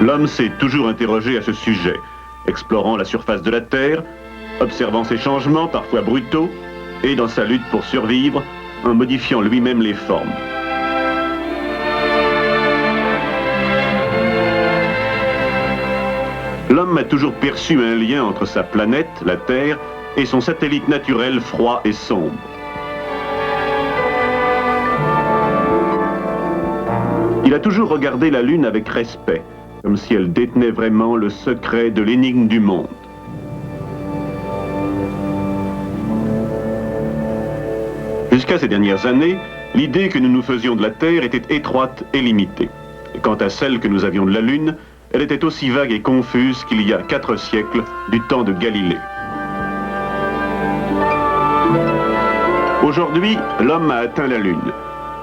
L'homme s'est toujours interrogé à ce sujet, explorant la surface de la Terre, observant ses changements, parfois brutaux, et dans sa lutte pour survivre, en modifiant lui-même les formes. L'homme a toujours perçu un lien entre sa planète, la Terre, et son satellite naturel froid et sombre. Il a toujours regardé la Lune avec respect, comme si elle détenait vraiment le secret de l'énigme du monde. Jusqu'à ces dernières années, l'idée que nous nous faisions de la Terre était étroite et limitée. Et quant à celle que nous avions de la Lune, elle était aussi vague et confuse qu'il y a 4 siècles, du temps de Galilée. Aujourd'hui, l'homme a atteint la Lune.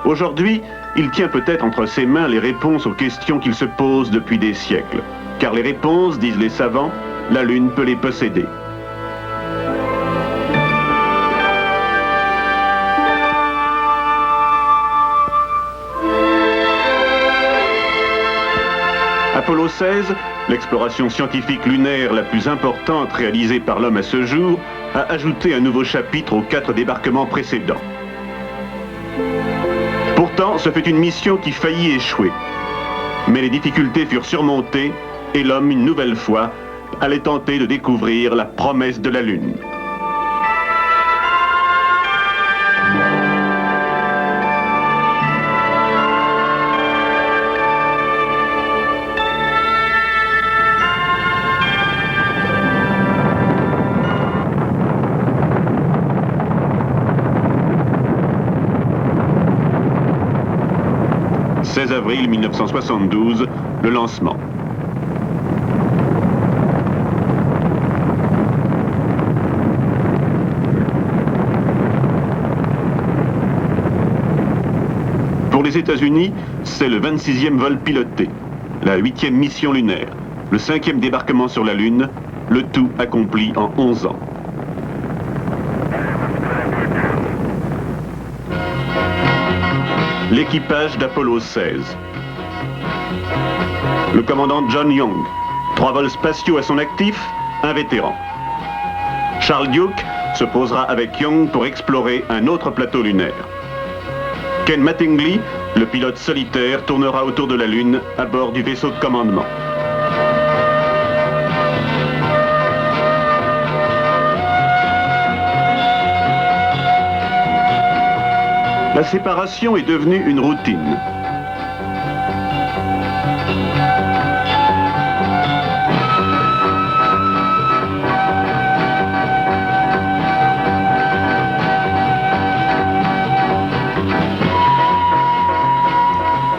Aujourd'hui, il tient peut-être entre ses mains les réponses aux questions qu'il se pose depuis des siècles. Car les réponses, disent les savants, la Lune peut les posséder. Apollo 16, l'exploration scientifique lunaire la plus importante réalisée par l'homme à ce jour, a ajouté un nouveau chapitre aux 4 débarquements précédents. Pourtant, ce fut une mission qui faillit échouer. Mais les difficultés furent surmontées et l'homme, une nouvelle fois, allait tenter de découvrir la promesse de la Lune. « 16 avril 1972, le lancement. Pour les États-Unis, c'est le 26e vol piloté, la 8e mission lunaire, le 5e débarquement sur la Lune, le tout accompli en 11 ans. L'équipage d'Apollo 16. Le commandant John Young, 3 vols spatiaux à son actif, un vétéran. Charles Duke se posera avec Young pour explorer un autre plateau lunaire. Ken Mattingly, le pilote solitaire, tournera autour de la Lune à bord du vaisseau de commandement. La séparation est devenue une routine.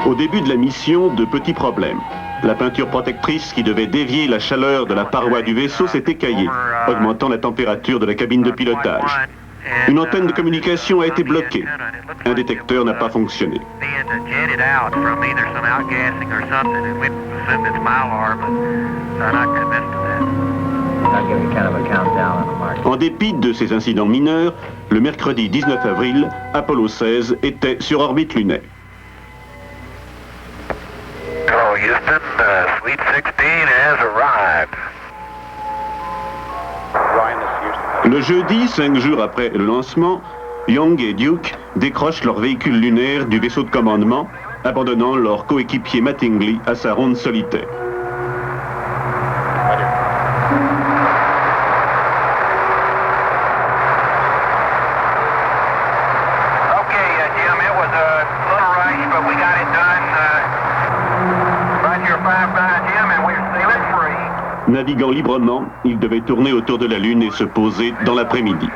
Au début de la mission, de petits problèmes. La peinture protectrice qui devait dévier la chaleur de la paroi du vaisseau s'est écaillée, augmentant la température de la cabine de pilotage. Une antenne de communication a été bloquée. Un détecteur n'a pas fonctionné. En dépit de ces incidents mineurs, le mercredi 19 avril, Apollo 16 était sur orbite lunaire. Houston, Sweet 16 has arrived. Le jeudi, 5 jours après le lancement, Young et Duke décrochent leur véhicule lunaire du vaisseau de commandement, abandonnant leur coéquipier Mattingly à sa ronde solitaire. Naviguant librement, ils devaient tourner autour de la Lune et se poser dans l'après-midi.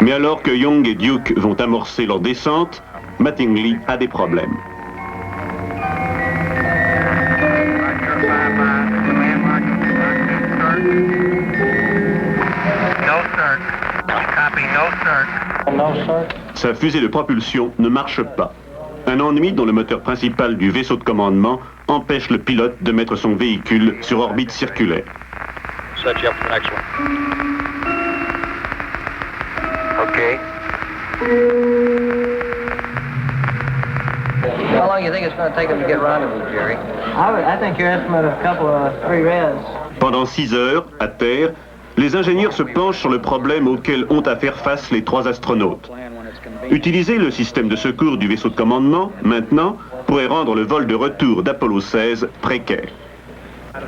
Mais alors que Young et Duke vont amorcer leur descente, Mattingly a des problèmes. Sa fusée de propulsion ne marche pas. Un ennui dont le moteur principal du vaisseau de commandement empêche le pilote de mettre son véhicule sur orbite circulaire. Okay. long do you think it's going to take them to get rendezvous, Jerry? I think your estimate of a couple of 3 reds. Pendant 6 heures, à terre, les ingénieurs se penchent sur le problème auquel ont à faire face les 3 astronautes. Utiliser le système de secours du vaisseau de commandement, maintenant, pourrait rendre le vol de retour d'Apollo 16 précaire.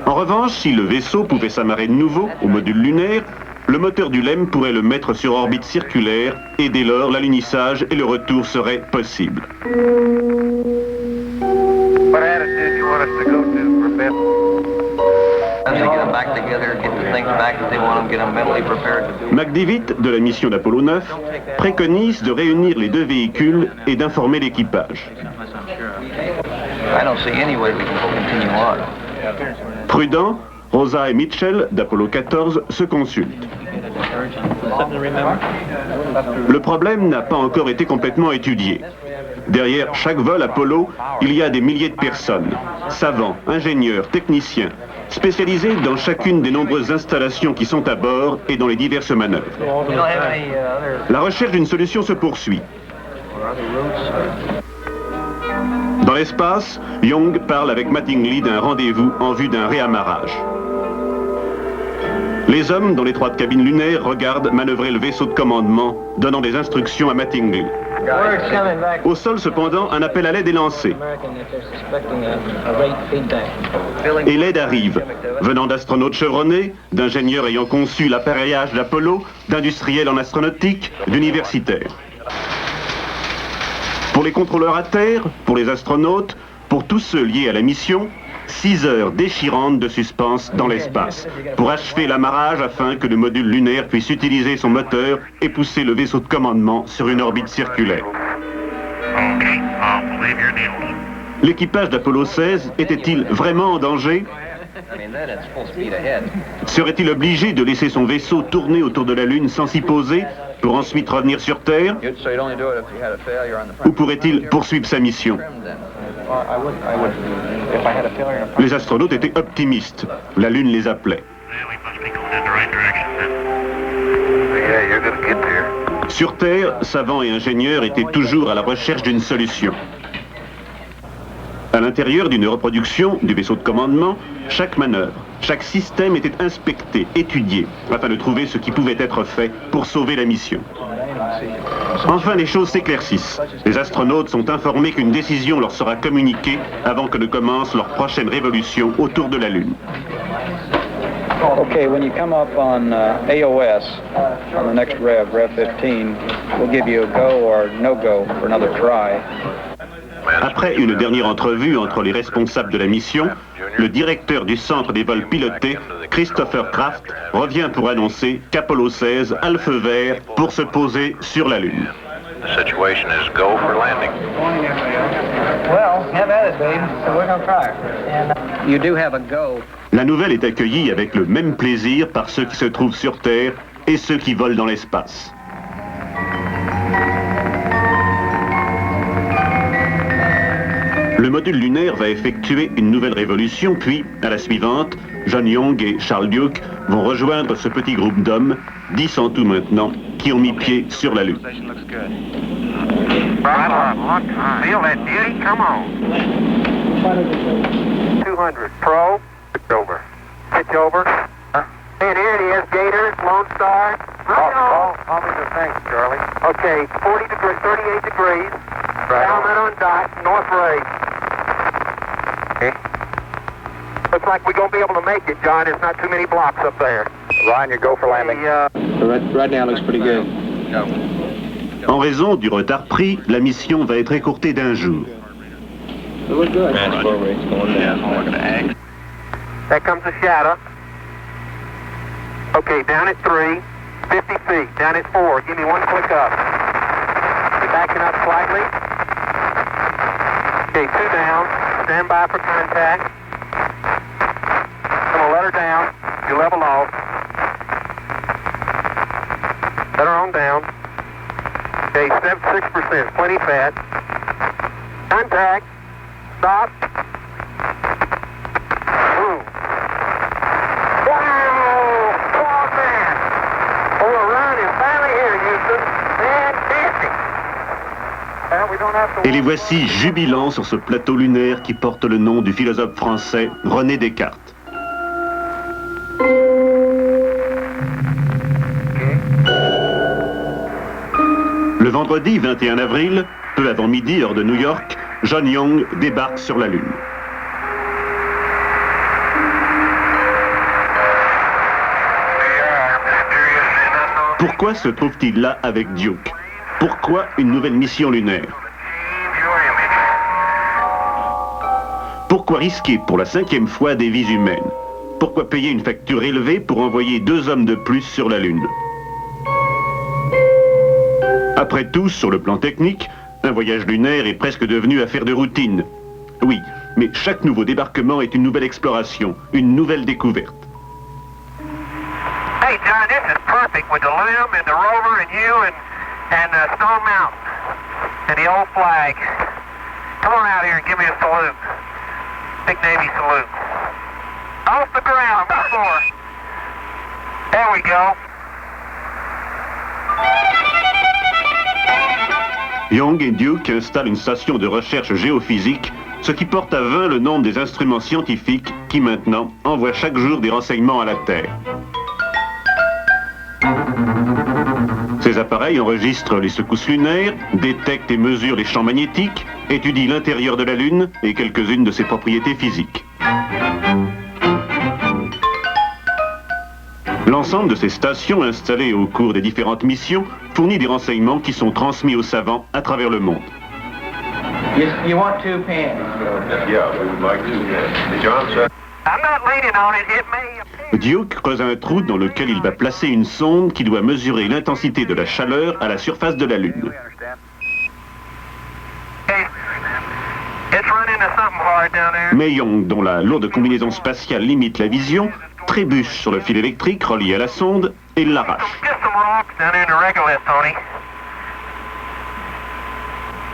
En revanche, si le vaisseau pouvait s'amarrer de nouveau au module lunaire, le moteur du LEM pourrait le mettre sur orbite circulaire et dès lors l'alunissage et le retour seraient possibles. What attitude you want us to go to for bed? McDivitt, de la mission d'Apollo 9, préconise de réunir les 2 véhicules et d'informer l'équipage. Prudent, Rosa et Mitchell, d'Apollo 14, se consultent. Le problème n'a pas encore été complètement étudié. Derrière chaque vol Apollo, il y a des milliers de personnes, savants, ingénieurs, techniciens, spécialisés dans chacune des nombreuses installations qui sont à bord et dans les diverses manœuvres. La recherche d'une solution se poursuit. Dans l'espace, Young parle avec Mattingly d'un rendez-vous en vue d'un réamarrage. Les hommes dans l'étroite cabine lunaire regardent manœuvrer le vaisseau de commandement, donnant des instructions à Mattingly. Au sol, cependant, un appel à l'aide est lancé. Et l'aide arrive, venant d'astronautes chevronnés, d'ingénieurs ayant conçu l'appareillage d'Apollo, d'industriels en astronautique, d'universitaires. Pour les contrôleurs à terre, pour les astronautes, pour tous ceux liés à la mission, 6 heures déchirantes de suspense dans l'espace, pour achever l'amarrage afin que le module lunaire puisse utiliser son moteur et pousser le vaisseau de commandement sur une orbite circulaire. L'équipage d'Apollo 16 était-il vraiment en danger? Serait-il obligé de laisser son vaisseau tourner autour de la Lune sans s'y poser pour ensuite revenir sur Terre? Ou pourrait-il poursuivre sa mission? Les astronautes étaient optimistes. La Lune les appelait. Sur Terre, savants et ingénieurs étaient toujours à la recherche d'une solution. À l'intérieur d'une reproduction du vaisseau de commandement, chaque manœuvre, chaque système était inspecté, étudié, afin de trouver ce qui pouvait être fait pour sauver la mission. Enfin, les choses s'éclaircissent. Les astronautes sont informés qu'une décision leur sera communiquée avant que ne commence leur prochaine révolution autour de la Lune. Okay, when you come up on AOS, on the next Rev 15, we'll give you a go or no go for another try. Après une dernière entrevue entre les responsables de la mission, le directeur du centre des vols pilotés, Christopher Kraft, revient pour annoncer qu'Apollo 16 a le feu vert pour se poser sur la Lune. The situation is go for landing. Well, have at it, babe. So we're gonna try. And you do have a go. La nouvelle est accueillie avec le même plaisir par ceux qui se trouvent sur Terre et ceux qui volent dans l'espace. Le module lunaire va effectuer une nouvelle révolution, puis, à la suivante, John Young et Charles Duke vont rejoindre ce petit groupe d'hommes, 10 en tout maintenant, qui ont mis pied sur la Lune. Feel that beauty? Come on. 200. Pro. Pitch over. Pitch over. And here it is, Gator, Lone Star. All me the thanks, Charlie. Okay, 38 degrees. Right Helmet on dot, north ray. Okay. Looks like we're going to be able to make it, John. There's not too many blocks up there. Ryan, you go for landing. Right now looks pretty good. En raison du retard pris, la mission va être écourtée d'1 jour. There comes the shadow. Okay, down at 3, 50 feet. Down at 4. Give me one click up. You're backing up slightly. Okay, 2 down. Stand by for contact. I'm going to let her down. You level off. Let her on down. Okay, 6%. Plenty fat. Contact. Stop. Boom. Wow! Oh, man. Oh, we're running finally here, Houston. Fantastic. Well, Et les voici jubilant sur ce plateau lunaire qui porte le nom du philosophe français René Descartes. Le vendredi 21 avril, peu avant midi, heure de New York, John Young débarque sur la Lune. Pourquoi se trouve-t-il là avec Duke? Pourquoi une nouvelle mission lunaire? Pourquoi risquer pour la 5e fois des vies humaines? Pourquoi payer une facture élevée pour envoyer 2 hommes de plus sur la Lune? Après tout, sur le plan technique, un voyage lunaire est presque devenu affaire de routine. Oui, mais chaque nouveau débarquement est une nouvelle exploration, une nouvelle découverte. Hey, John, this is perfect with the LIM and the rover and you and Stone Mountain and the old flag. Come on out here and give me a salute. Big Navy salute. Off the ground, before. There we go. Young et Duke installent une station de recherche géophysique, ce qui porte à 20 le nombre des instruments scientifiques qui maintenant envoient chaque jour des renseignements à la Terre. Ces appareils enregistrent les secousses lunaires, détectent et mesurent les champs magnétiques, étudient l'intérieur de la Lune et quelques-unes de ses propriétés physiques. L'ensemble de ces stations installées au cours des différentes missions fournit des renseignements qui sont transmis aux savants à travers le monde. You want 2 pans? Yeah, we would like to. John said. I'm not leaning on it. It may appear. Duke creuse un trou dans lequel il va placer une sonde qui doit mesurer l'intensité de la chaleur à la surface de la Lune. Hey, it's run into something hard down there. Mais Young, dont la lourde combinaison spatiale limite la vision, trébuche sur le fil électrique relié à la sonde et l'arrache. Get some rocks down there in the regolith, Tony.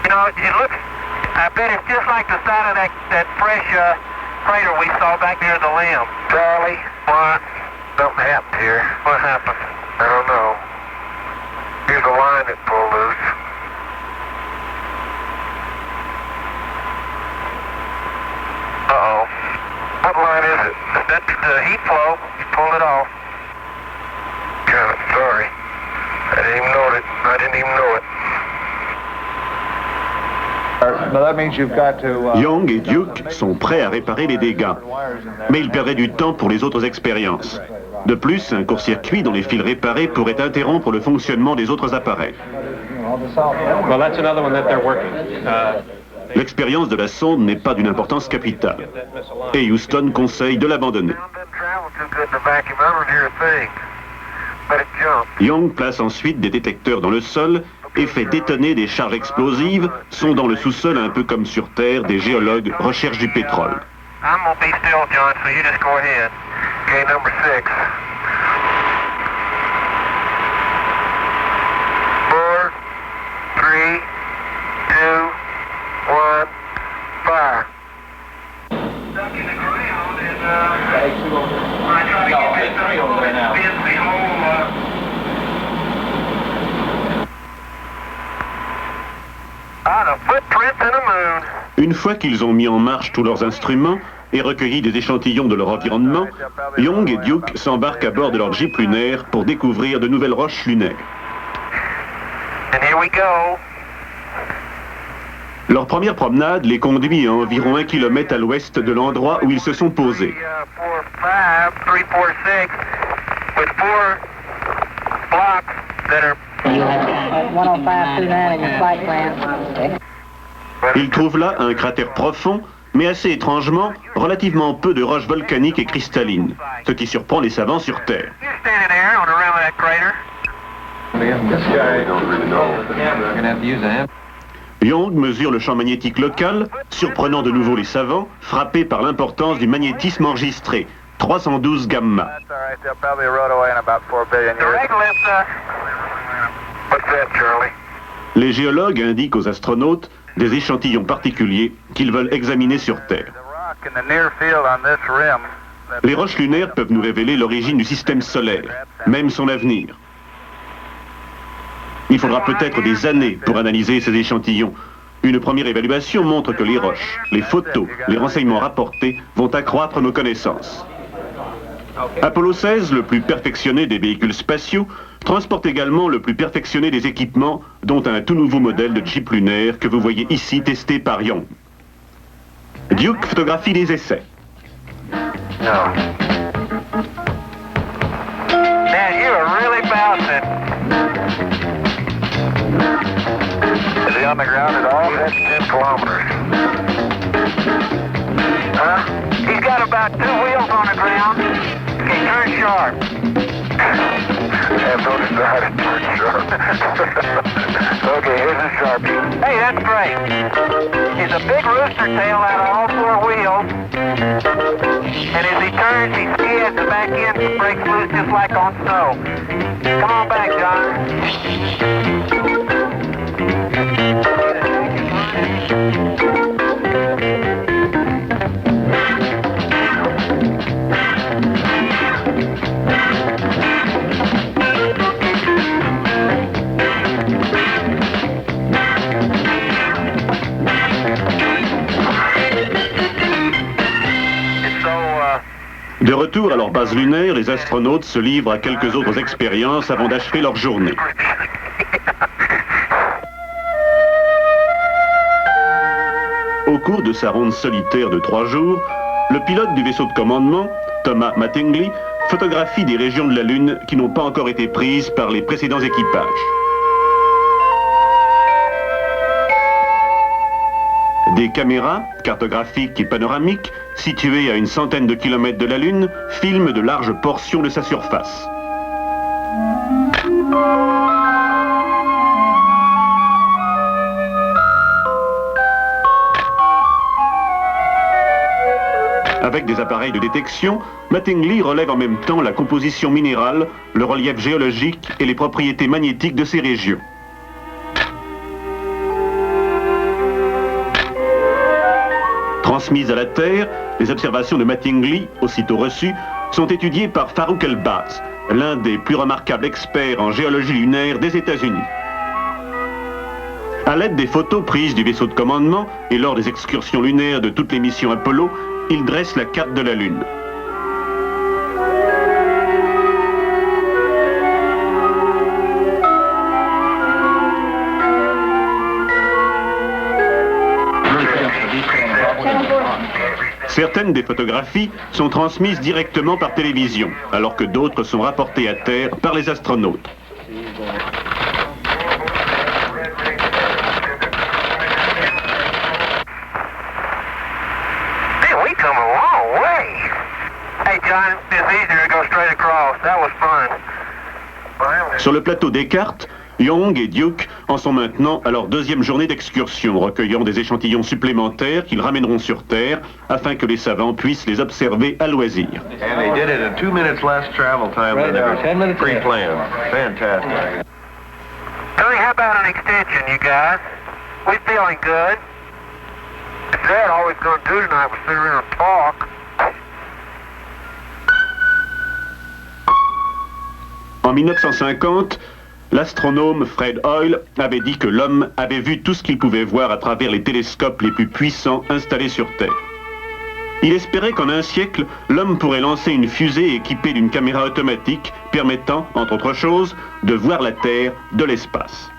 You know, it looks, I bet it's just like the side of that fresh crater we saw back near the limb. Charlie, what? Something happened here. What happened? I don't know. Here's a line that pulled loose. Uh-oh. What line is it? That's the heat flow. You pulled it off. God, I'm sorry. I didn't even know it. I didn't even know it. Now that means you've got to, Young et Duke sont prêts à réparer les dégâts, mais ils perdraient du temps pour les autres expériences. De plus, un court-circuit dont les fils réparés pourrait interrompre le fonctionnement des autres appareils. Well, that's another one that they're working. L'expérience de la sonde n'est pas d'une importance capitale, et Houston conseille de l'abandonner. Sound didn't travel too good in the vacuum. I don't hear a thing. Let it jump. Young place ensuite des détecteurs dans le sol et fait détonner des charges explosives, sondant le sous-sol un peu comme sur Terre des géologues recherchent du pétrole. I'm gonna be still, John, so you just go ahead. Okay, number 6. 4, 3, 2, 1, fire. Stuck in the ground and I try to get this up and spin the whole the footprints in the moon. Une fois qu'ils ont mis en marche tous leurs instruments et recueilli des échantillons de leur environnement, Young et Duke s'embarquent à bord de leur jeep lunaire pour découvrir de nouvelles roches lunaires. And here we go. Leur première promenade les conduit à environ 1 kilomètre à l'ouest de l'endroit où ils se sont posés. 4, 5, 3, 4, 6 with 4 blocks that are 10529 in your flight plan. Ils trouvent là un cratère profond, mais assez étrangement, relativement peu de roches volcaniques et cristallines, ce qui surprend les savants sur Terre. You're standing there on the rim of that crater. Yeah, I don't really know. you're going to have to use a hand. Young mesure le champ magnétique local, surprenant de nouveau les savants, frappés par l'importance du magnétisme enregistré, 312 gamma. That's all right. They'll probably erode away in about 4 billion years. The regolith, what's that, Charlie? Les géologues indiquent aux astronautes des échantillons particuliers qu'ils veulent examiner sur Terre. The rock in the near field on this rim. Les roches lunaires peuvent nous révéler l'origine du système solaire, même son avenir. Il faudra peut-être des années pour analyser ces échantillons, Une première évaluation montre que les roches, les photos, les renseignements rapportés vont accroître nos connaissances. Apollo 16, le plus perfectionné des véhicules spatiaux, transporte également le plus perfectionné des équipements, dont un tout nouveau modèle de jeep lunaire que vous voyez ici testé par Young. Duke photographie les essais. Man, you are really bouncing. Is he on the ground at all? That's 10 kilometers. Huh? He's got about 2 wheels on the ground. Okay, turn sharp. Have those started, turn sharp. Okay, here's the Sharpie. Hey, that's great. He's a big rooster tail out of all 4 wheels. And as he turns, he skids the back end and breaks loose just like on snow. Come on back, John. De retour à leur base lunaire, les astronautes se livrent à quelques autres expériences avant d'achever leur journée. Au cours de sa ronde solitaire de 3 jours, le pilote du vaisseau de commandement, Thomas Mattingly, photographie des régions de la Lune qui n'ont pas encore été prises par les précédents équipages. Des caméras, cartographiques et panoramiques, situées à une centaine de kilomètres de la Lune, filment de larges portions de sa surface. Avec des appareils de détection, Mattingly relève en même temps la composition minérale, le relief géologique et les propriétés magnétiques de ces régions. Transmises à la Terre, les observations de Mattingly, aussitôt reçues, sont étudiées par Farouk El-Baz, l'un des plus remarquables experts en géologie lunaire des États-Unis. À l'aide des photos prises du vaisseau de commandement et lors des excursions lunaires de toutes les missions Apollo, il dresse la carte de la Lune. Certaines des photographies sont transmises directement par télévision, alors que d'autres sont rapportées à terre par les astronautes. Sur le plateau Descartes, Young et Duke en sont maintenant à leur deuxième journée d'excursion, recueillant des échantillons supplémentaires qu'ils ramèneront sur Terre afin que les savants puissent les observer à loisir. And they did it in 2 minutes less travel time than they pre-planned. Fantastic. Tony, how about an extension, you guys? We feeling good. Dad, all we're going to do tonight was sit around and talk. En 1950, l'astronome Fred Hoyle avait dit que l'homme avait vu tout ce qu'il pouvait voir à travers les télescopes les plus puissants installés sur Terre. Il espérait qu'en un siècle, l'homme pourrait lancer une fusée équipée d'une caméra automatique permettant, entre autres choses, de voir la Terre de l'espace.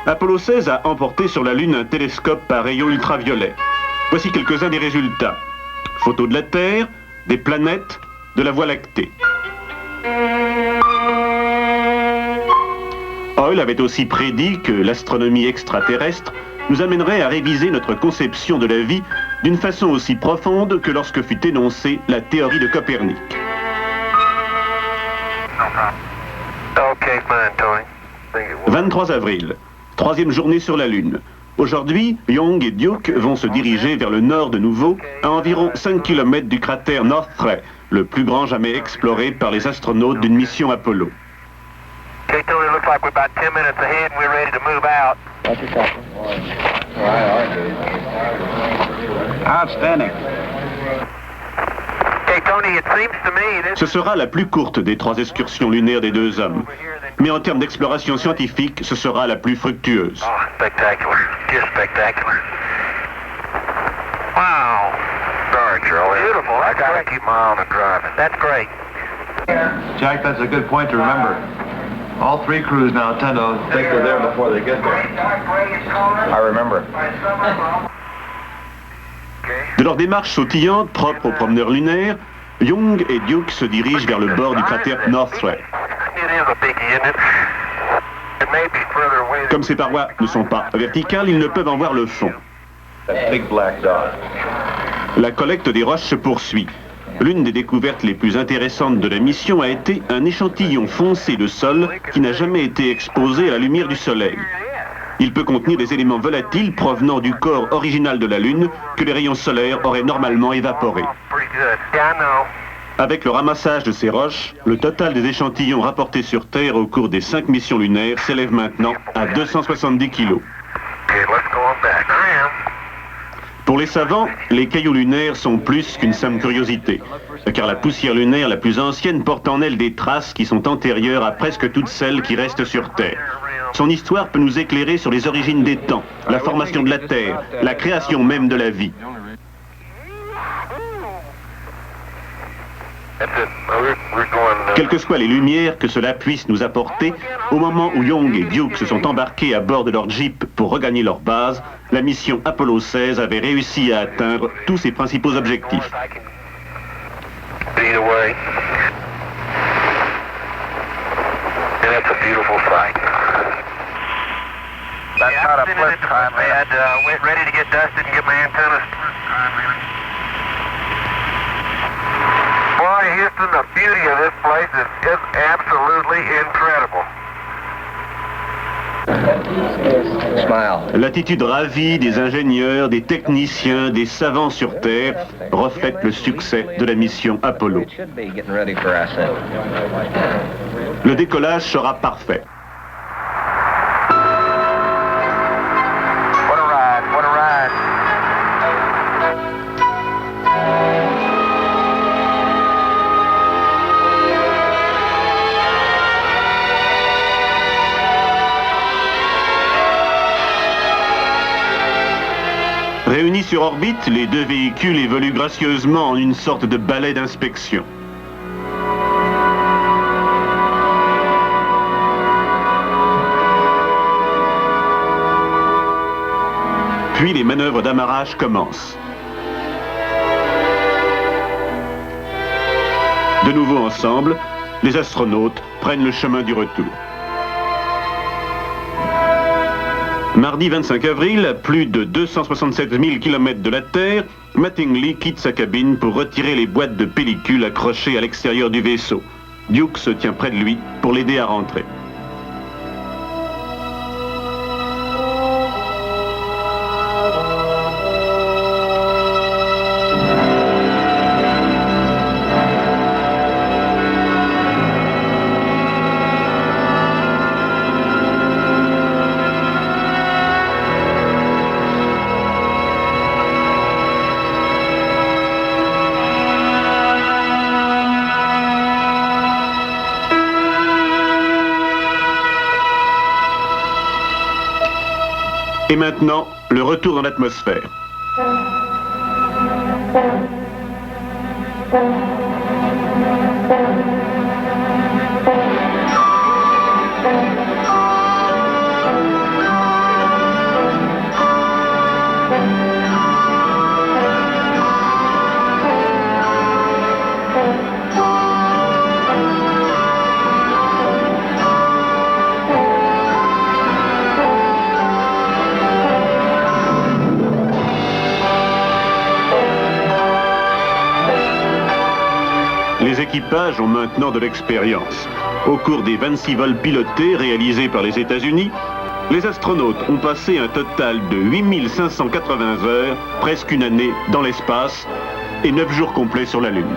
Apollo 16 a emporté sur la Lune un télescope par rayons ultraviolets. Voici quelques-uns des résultats. Photos de la Terre, des planètes, de la Voie lactée. Hoyle avait aussi prédit que l'astronomie extraterrestre nous amènerait à réviser notre conception de la vie d'une façon aussi profonde que lorsque fut énoncée la théorie de Copernic. 23 avril, 3e journée sur la Lune. Aujourd'hui, Young et Duke vont se diriger vers le nord de nouveau, à environ 5 km du cratère North Ray, le plus grand jamais exploré par les astronautes d'une mission Apollo. Okay, Tony, looks like we're about 10 minutes ahead and we're ready to move out. Outstanding. Okay, Tony, it seems to me this... Ce sera la plus courte des 3 excursions lunaires des 2 hommes. mais en termes d'exploration scientifique, ce sera la plus fructueuse. Oh, spectacular. Just spectacular. Wow. Sorry, Charlie. Beautiful. I gotta keep my eye on the driving. That's great. Jack, that's a good point to remember. All three crews now tend to think they're there before they get there. I remember. De leur démarche sautillante propre aux promeneurs lunaires, Young et Duke se dirigent vers le bord du cratère Northway. It is a biggie, isn't it? It may be further away than... Comme ces parois ne sont pas verticales, ils ne peuvent en voir le fond. That big black dot. La collecte des roches se poursuit. L'une des découvertes les plus intéressantes de la mission a été un échantillon foncé de sol qui n'a jamais été exposé à la lumière du soleil. Il peut contenir des éléments volatiles provenant du corps original de la Lune que les rayons solaires auraient normalement évaporés. Pretty good. Yeah, I know. Avec le ramassage de ces roches, le total des échantillons rapportés sur Terre au cours des 5 missions lunaires s'élève maintenant à 270 kilos. Okay, let's go on back. I am. Pour les savants, les cailloux lunaires sont plus qu'une simple curiosité, car la poussière lunaire la plus ancienne porte en elle des traces qui sont antérieures à presque toutes celles qui restent sur Terre. Son histoire peut nous éclairer sur les origines des temps, la formation de la Terre, la création même de la vie. That's it. We're going... Quelles que soient les lumières que cela puisse nous apporter, au moment où Young et Duke se sont embarqués à bord de leur Jeep pour regagner leur base, la mission Apollo 16 avait réussi à atteindre tous ses principaux objectifs. Either way. And it's a beautiful sight. That's not a flip time, man. Went ready to get dusted and get my antennas. Boy, Houston, the beauty of this place is just absolutely incredible. Smile. L'attitude ravie des ingénieurs, des techniciens, des savants sur Terre reflète le succès de la mission Apollo. It should be getting ready for ascent. Le décollage sera parfait. What a ride, what a ride. Réunis sur orbite, les deux véhicules évoluent gracieusement en une sorte de balai d'inspection. Puis les manœuvres d'amarrage commencent. De nouveau ensemble, les astronautes prennent le chemin du retour. Mardi 25 avril, à plus de 267 000 km de la Terre, Mattingly quitte sa cabine pour retirer les boîtes de pellicule accrochées à l'extérieur du vaisseau. Duke se tient près de lui pour l'aider à rentrer. Et maintenant, le retour dans l'atmosphère. Les équipages ont maintenant de l'expérience. Au cours des 26 vols pilotés réalisés par les États-Unis, les astronautes ont passé un total de 8580 heures, presque une année, dans l'espace et 9 jours complets sur la Lune.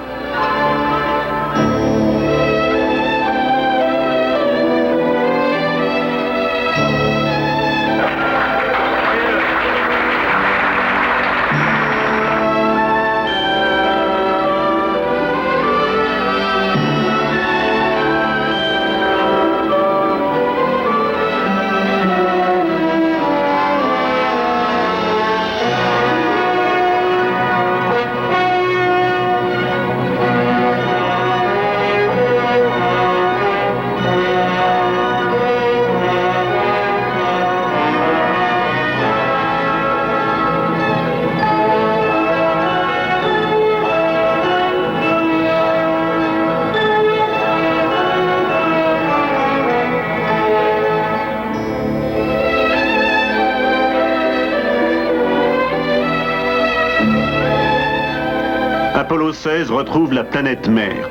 Apollo 16 retrouve la planète mère.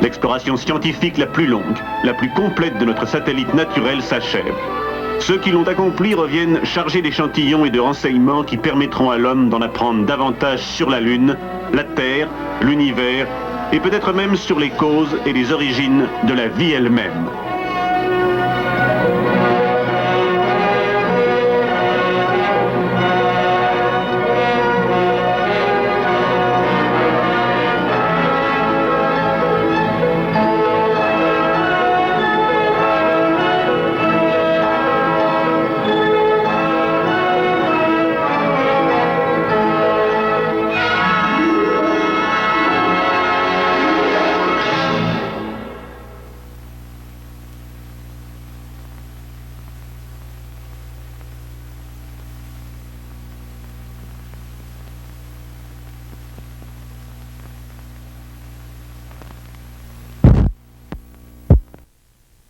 L'exploration scientifique la plus longue, la plus complète de notre satellite naturel s'achève. Ceux qui l'ont accompli reviennent chargés d'échantillons et de renseignements qui permettront à l'homme d'en apprendre davantage sur la Lune, la Terre, l'univers et peut-être même sur les causes et les origines de la vie elle-même.